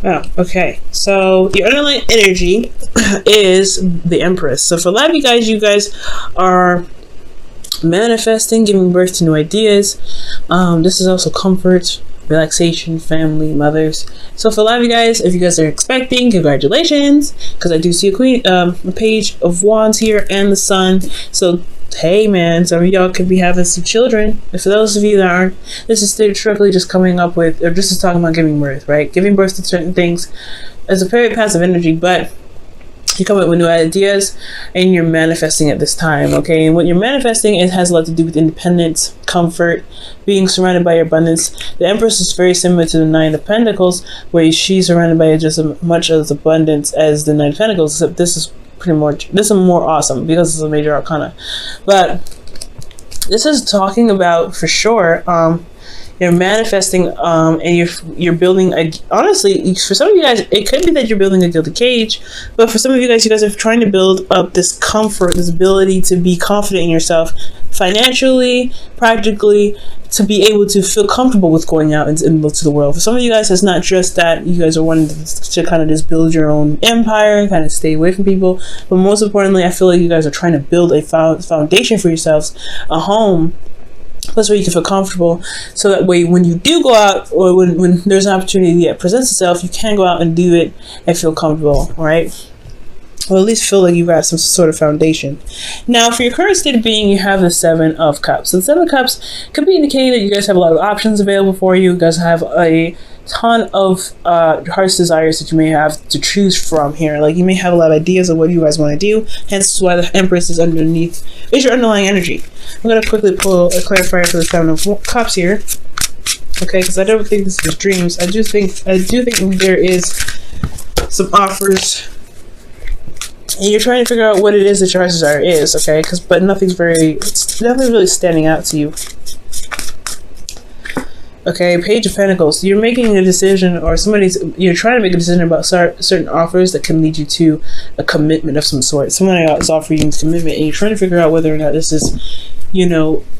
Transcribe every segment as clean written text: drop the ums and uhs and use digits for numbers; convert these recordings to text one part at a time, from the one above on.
Oh, okay. So your underlying energy is the Empress. So for a lot of you guys are manifesting, giving birth to new ideas. This is also comfort, relaxation, family, mothers. So for a lot of you guys, if you guys are expecting, congratulations, because I do see a page of wands here and the sun. So hey man, some of y'all could be having some children. And for those of you that aren't, this is strictly just coming up with, or this is talking about giving birth, right? Giving birth to certain things is a very passive energy, but you come up with new ideas and you're manifesting at this time, okay? And what you're manifesting, it has a lot to do with independence, comfort, being surrounded by your abundance. The Empress is very similar to the Nine of Pentacles, where she's surrounded by just as much as abundance as the Nine of Pentacles, except this is more awesome because it's a major arcana. But this is talking about, for sure, you're manifesting, and you're building honestly, for some of you guys, it could be that you're building a gilded cage, but for some of you guys are trying to build up this comfort, this ability to be confident in yourself, financially, practically, to be able to feel comfortable with going out and look to the world. For some of you guys, it's not just that you guys are wanting to kind of just build your own empire and kind of stay away from people, but most importantly, I feel like you guys are trying to build a foundation for yourselves, a home, place where you can feel comfortable, so that way when you do go out, or when there's an opportunity that presents itself, you can go out and do it and feel comfortable, right? Or at least feel like you've got some sort of foundation. Now, for your current state of being, you have the Seven of Cups. So the Seven of Cups could be indicating that you guys have a lot of options available for you. You guys have a ton of heart's desires that you may have to choose from here. Like, you may have a lot of ideas of what you guys want to do. Hence why the Empress is underneath. Is your underlying energy. I'm going to quickly pull a clarifier for the Seven of Cups here. Okay, because I don't think this is dreams. I do think there is some offers. And you're trying to figure out what it is that your heart's desire is, okay? But nothing's really standing out to you. Okay, Page of Pentacles. You're making a decision, or you're trying to make a decision about certain offers that can lead you to a commitment of some sort. Someone is offering you commitment, and you're trying to figure out whether or not this is,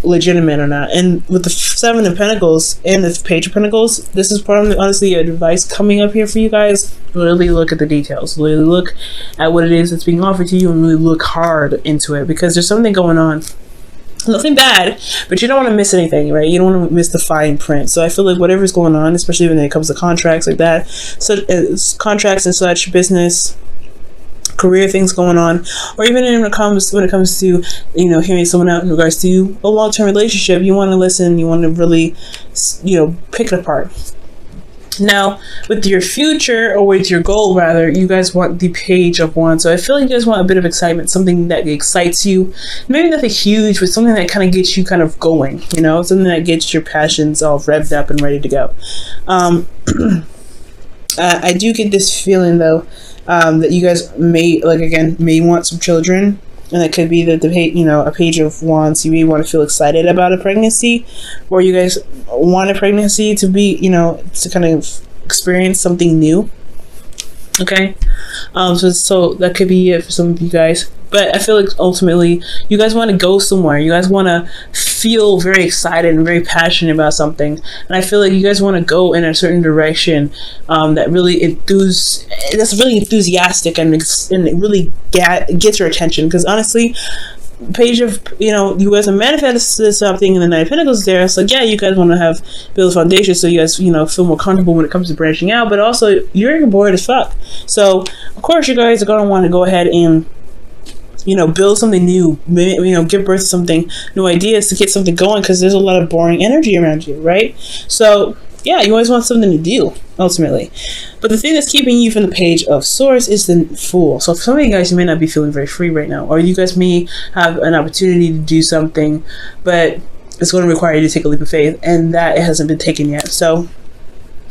legitimate or not. And with the Seven of Pentacles and the Page of Pentacles, this is probably honestly advice coming up here for you guys. Really look at the details. Really look at what it is that's being offered to you, and really look hard into it, because there's something going on. Nothing bad, but you don't want to miss anything, right? You don't want to miss the fine print. So I feel like whatever's going on, especially when it comes to contracts like that, so contracts and such, business, career things going on, or even when it comes to hearing someone out in regards to a long-term relationship, you want to listen, you want to really pick it apart. Now, with your future, or with your goal rather, you guys want the Page of Wands. So I feel like you guys want a bit of excitement, something that excites you. Maybe nothing huge, but something that kind of gets you kind of going, something that gets your passions all revved up and ready to go. I do get this feeling though, that you guys may want some children. And it could be that a Page of Wands, you may want to feel excited about a pregnancy, or you guys want a pregnancy to be, to kind of experience something new. Okay, so that could be it for some of you guys. But I feel like ultimately you guys want to go somewhere. You guys want to feel very excited and very passionate about something. And I feel like you guys want to go in a certain direction that's really enthusiastic, and it really gets your attention. Because honestly, Page of, you guys have manifested something in the Nine of Pentacles there. So yeah, you guys want to build a foundation so you guys, feel more comfortable when it comes to branching out. But also, you're bored as fuck. So of course you guys are going to want to go ahead and build something new, give birth to something, new ideas to get something going, because there's a lot of boring energy around you, right? So yeah, you always want something to do, ultimately. But the thing that's keeping you from the Page of Swords is the Fool. So for some of you guys, you may not be feeling very free right now, or you guys may have an opportunity to do something, but it's going to require you to take a leap of faith, and that hasn't been taken yet. So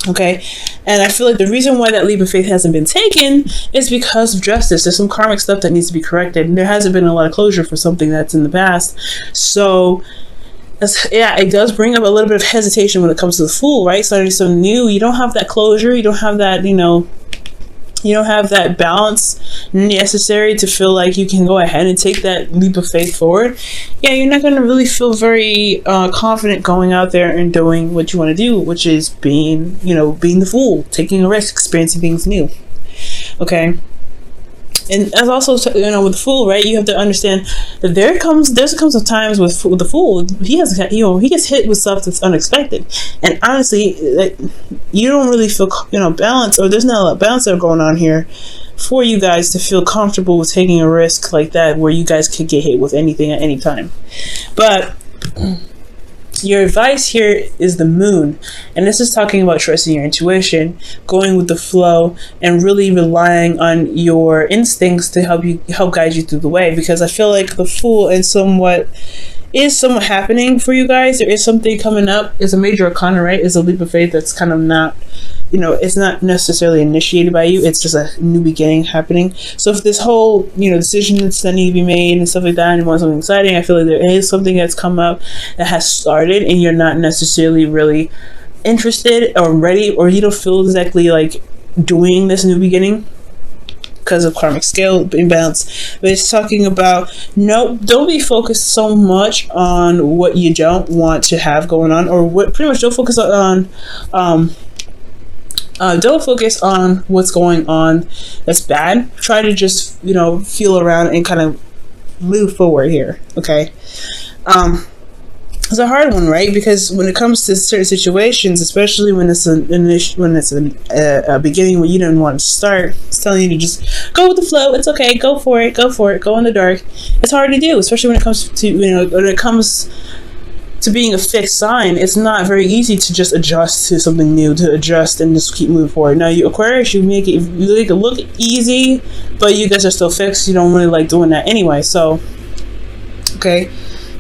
okay, and I feel like the reason why that leap of faith hasn't been taken is because of justice. There's some karmic stuff that needs to be corrected, and there hasn't been a lot of closure for something that's in the past. So it does bring up a little bit of hesitation when it comes to the Fool, right? Starting something new, you don't have that closure, you don't have that, you don't have that balance necessary to feel like you can go ahead and take that leap of faith forward, yeah, you're not going to really feel very confident going out there and doing what you want to do, which is being the fool, taking a risk, experiencing things new. Okay. And as also, with the fool, right? You have to understand that there comes a times with the fool. He gets hit with stuff that's unexpected, and honestly, you don't really feel balance, or there's not a lot of balance that going on here for you guys to feel comfortable with taking a risk like that, where you guys could get hit with anything at any time. But your advice here is the moon, and this is talking about trusting your intuition, going with the flow, and really relying on your instincts to help guide you through the way. Because I feel like the fool is somewhat happening for you guys. There is something coming up. It's a major arcana, right? It's a leap of faith that's kind of not, it's not necessarily initiated by you. It's just a new beginning happening. So if this whole, decisions that need to be made and stuff like that, and you want something exciting, I feel like there is something that's come up that has started, and you're not necessarily really interested or ready, or you don't feel exactly like doing this new beginning because of karmic scale imbalance. But it's talking about, no, don't be focused so much on what you don't want to have going on, or what pretty much don't focus on don't focus on what's going on that's bad. Try to just feel around and kind of move forward here. Okay. It's a hard one, right? Because when it comes to certain situations, especially when it's a beginning where you didn't want to start, it's telling you to just go with the flow. It's okay. Go for it. Go in the dark. It's hard to do, especially when it comes to being a fixed sign. It's not very easy to just adjust to something new, to adjust and just keep moving forward. Now, you Aquarius, you make it look easy, but you guys are still fixed. You don't really like doing that anyway. So, okay.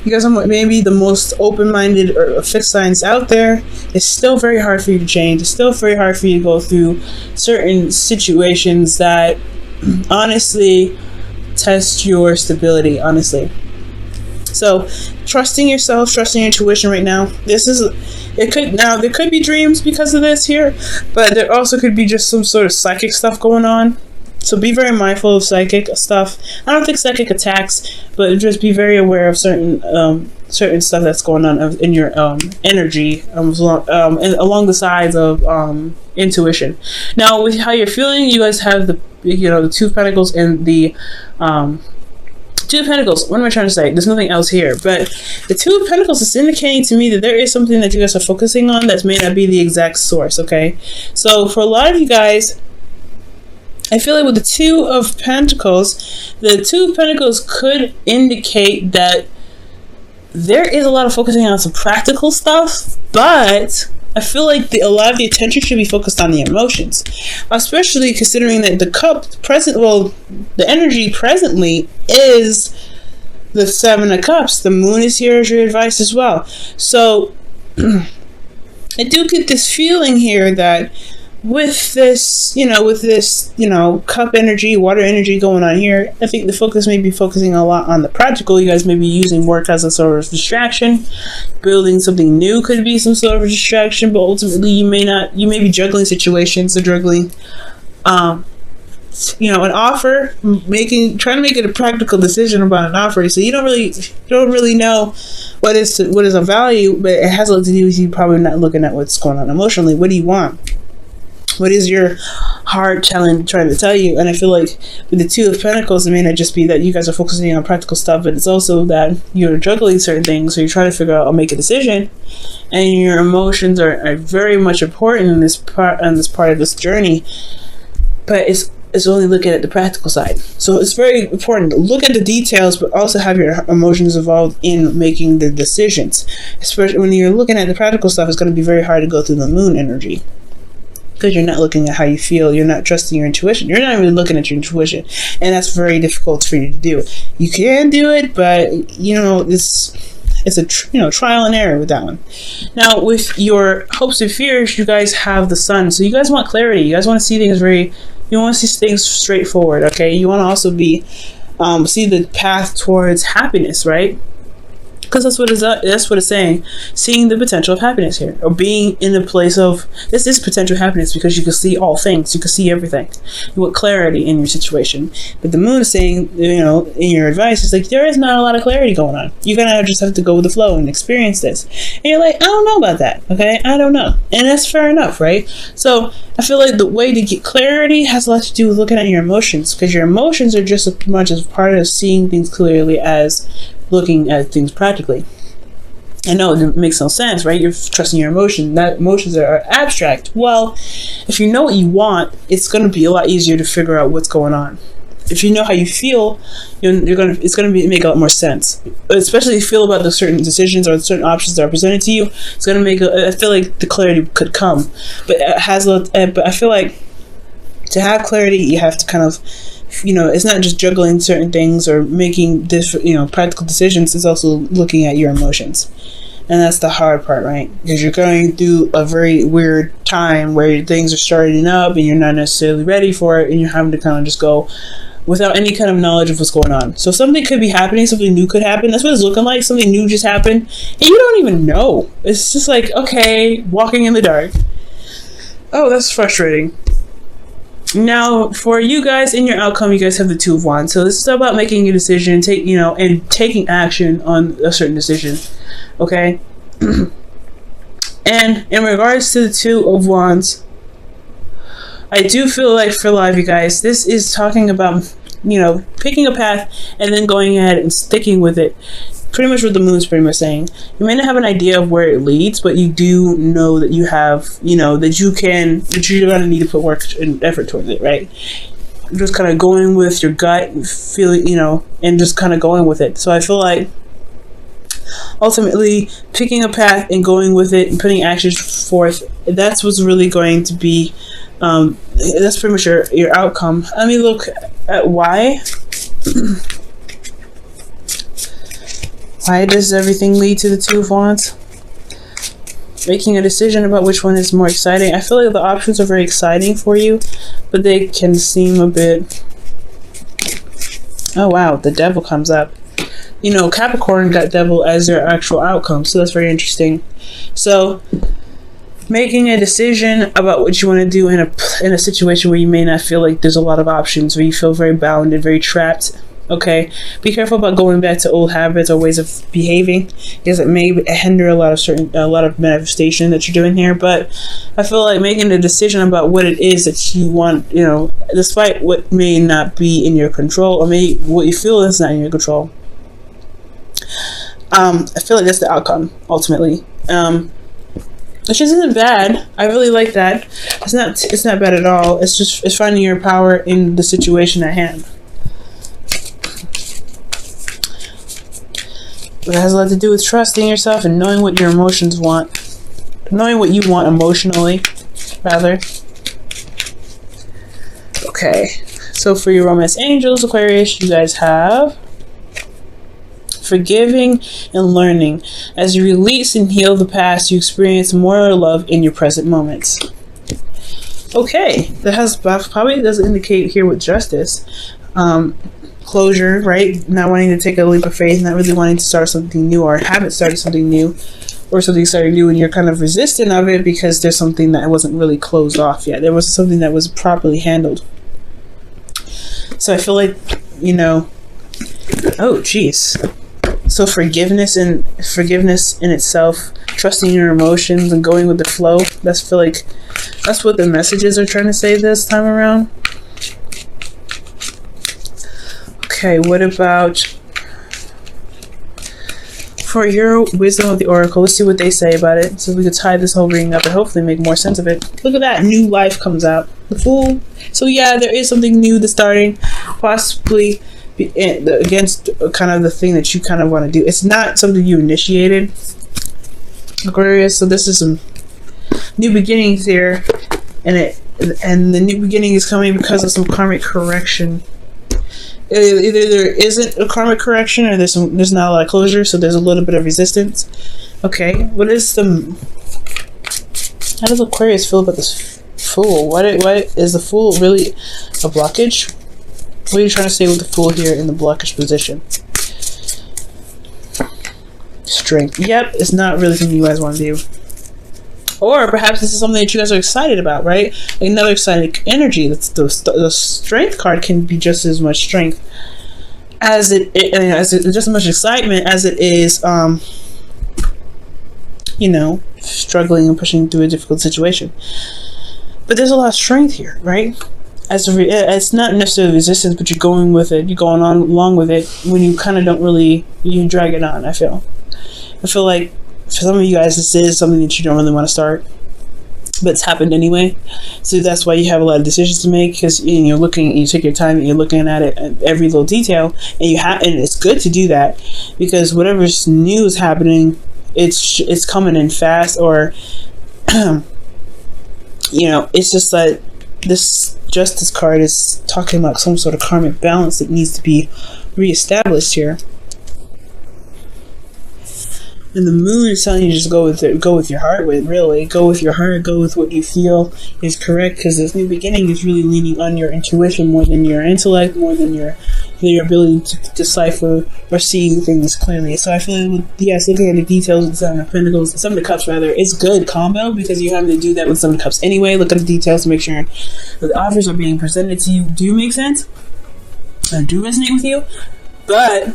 You guys are maybe the most open-minded or fixed signs out there. It's still very hard for you to change. It's still very hard for you to go through certain situations that honestly test your stability, honestly. So trusting yourself, trusting your intuition right now. There could be dreams because of this here, but there also could be just some sort of psychic stuff going on. So be very mindful of psychic stuff. I don't think psychic attacks, but just be very aware of certain stuff that's going on in your energy along the sides of intuition. Now, with how you're feeling, you guys have the Two of Pentacles and the Two of Pentacles. What am I trying to say? There's nothing else here, but the Two of Pentacles is indicating to me that there is something that you guys are focusing on that may not be the exact source. Okay, so for a lot of you guys, I feel like with the Two of Pentacles could indicate that there is a lot of focusing on some practical stuff, but I feel like a lot of the attention should be focused on the emotions, especially considering that the energy presently is the Seven of Cups. The Moon is here as your advice as well. So I do get this feeling here that with this cup energy, water energy going on here, I think the focus may be focusing a lot on the practical. You guys may be using work as a sort of distraction. Building something new could be some sort of distraction, but ultimately you may be juggling situations or juggling an offer, trying to make it a practical decision about an offer. So you don't really know what is of value, but it has a lot to do with you probably not looking at what's going on emotionally. What do you want? What is your heart trying to tell you? And I feel like with the Two of Pentacles, it may not just be that you guys are focusing on practical stuff, but it's also that you're juggling certain things. So you're trying to figure out or make a decision, and your emotions are very much important in this part of this journey. But it's only looking at the practical side. So it's very important to look at the details, but also have your emotions involved in making the decisions. Especially when you're looking at the practical stuff, it's going to be very hard to go through the Moon energy, because you're not looking at how you feel. You're not trusting your intuition. You're not even looking at your intuition, and that's very difficult for you to do. You can do it, but it's a trial and error with that one. Now, with your hopes and fears, you guys have the Sun, so you guys want clarity. You guys want to see things you want to see things straightforward. Okay, you want to also see the path towards happiness, right? Because that's what it's saying. Seeing the potential of happiness here, or being in a place of, this is potential happiness because you can see all things, you can see everything. You want clarity in your situation. But the moon is saying, you know, in your advice, it's like there is not a lot of clarity going on. You're gonna just have to go with the flow and experience this. And you're like, I don't know about that. Okay, I don't know, and that's fair enough, right? So I feel like the way to get clarity has a lot to do with looking at your emotions, because your emotions are just as much as part of seeing things clearly as looking at things practically. I know it makes no sense, right? You're trusting your emotion. That emotions are abstract. Well, if you know what you want, it's going to be a lot easier to figure out what's going on. If you know how you feel, it's going to make a lot more sense. Especially if you feel about the certain decisions or certain options that are presented to you, it's going to make. I feel like the clarity could come, but but I feel like to have clarity, you have to kind of, you know, it's not just juggling certain things or making this, you know, practical decisions. It's also looking at your emotions, and that's the hard part, right? Because you're going through a very weird time where things are starting up and you're not necessarily ready for it, and you're having to kind of just go without any kind of knowledge of what's going on. So something could be happening, something new could happen. That's what it's looking like. Something new just happened, and you don't even know. It's just like, okay, walking in the dark. Oh, that's frustrating. Now, for you guys in your outcome, you guys have the Two of Wands. So this is about making a decision, and taking action on a certain decision. Okay. And in regards to the Two of Wands, I do feel like for a lot of you guys, this is talking about, you know, picking a path and then going ahead and sticking with it. Pretty much what the moon's pretty much saying. You may not have an idea of where it leads, but you do know that you have, you know, that you're going to need to put work and effort towards it, right? Just kind of going with your gut and feeling, you know, and just kind of going with it. So I feel like ultimately picking a path and going with it and putting actions forth, that's what's really going to be, that's pretty much your outcome. Let me look at why. Why does everything lead to the Two of Wands? Making a decision about which one is more exciting. I feel like the options are very exciting for you, but they can seem a bit... Oh wow, the Devil comes up. You know, Capricorn got Devil as their actual outcome, so that's very interesting. So, making a decision about what you want to do in a situation where you may not feel like there's a lot of options, where you feel very bounded, very trapped. Okay, be careful about going back to old habits or ways of behaving, because it may hinder a lot of manifestation that you're doing here. But I feel like making a decision about what it is that you want, you know, despite what may not be in your control, or what you feel is not in your control. I feel like that's the outcome ultimately, which isn't bad. I really like that. It's not bad at all. It's finding your power in the situation at hand. It has a lot to do with trusting yourself and knowing what your emotions want. Knowing what you want emotionally, rather. Okay. So for your romance angels, Aquarius, you guys have forgiving and learning. As you release and heal the past, you experience more love in your present moments. Okay. That probably does indicate here with justice. Closure, right? Not wanting to take a leap of faith, not really wanting to start something new, or haven't started something new, or something started new and you're kind of resistant of it because there's something that wasn't really closed off yet. There was something that was properly handled. So I feel like, you know, oh geez. So forgiveness in itself, trusting your emotions and going with the flow, that's what the messages are trying to say this time around. Okay, what about for your wisdom of the oracle? Let's see what they say about it, so we could tie this whole reading up and hopefully make more sense of it. Look at that, new life comes out. The Fool. So yeah, there is something new that's starting, possibly against kind of the thing that you kind of want to do. It's not something you initiated, Aquarius. So this is some new beginnings here, and the new beginning is coming because of some karmic correction. Either there isn't a karmic correction, or there's not a lot of closure, so there's a little bit of resistance. Okay, what is how does Aquarius feel about this Fool? What is the Fool really a blockage? What are you trying to say with the Fool here in the blockage position? Strength. Yep, it's not really something you guys want to do. Or perhaps this is something that you guys are excited about, right? Another exciting energy. That's the strength card can be just as much strength as just as much excitement as it is, you know, struggling and pushing through a difficult situation. But there's a lot of strength here, right? It's not necessarily resistance, but you're going with it. You're going on along with it when you kind of don't really, you drag it on. I feel like for some of you guys, this is something that you don't really want to start, but it's happened anyway. So that's why you have a lot of decisions to make, because you're looking, you take your time and you're looking at it, at every little detail, and it's good to do that, because whatever's new is happening, it's coming in fast, or you know, it's just like this Justice card is talking about some sort of karmic balance that needs to be reestablished here. And the Moon is telling you just go with it, go with your heart. Go with your heart. Go with what you feel is correct, because this new beginning is really leaning on your intuition more than your intellect, more than your ability to decipher or see things clearly. So I feel like, yes, looking at the details of the Seven of Pentacles, Seven of Cups rather, it's good combo, because you're having to do that with Seven of Cups anyway. Look at the details to make sure that the offers are being presented to you do make sense and do resonate with you, but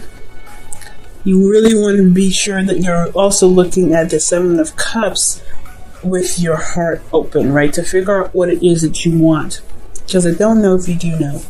you really want to be sure that you're also looking at the Seven of Cups with your heart open, right? To figure out what it is that you want. Because I don't know if you do know.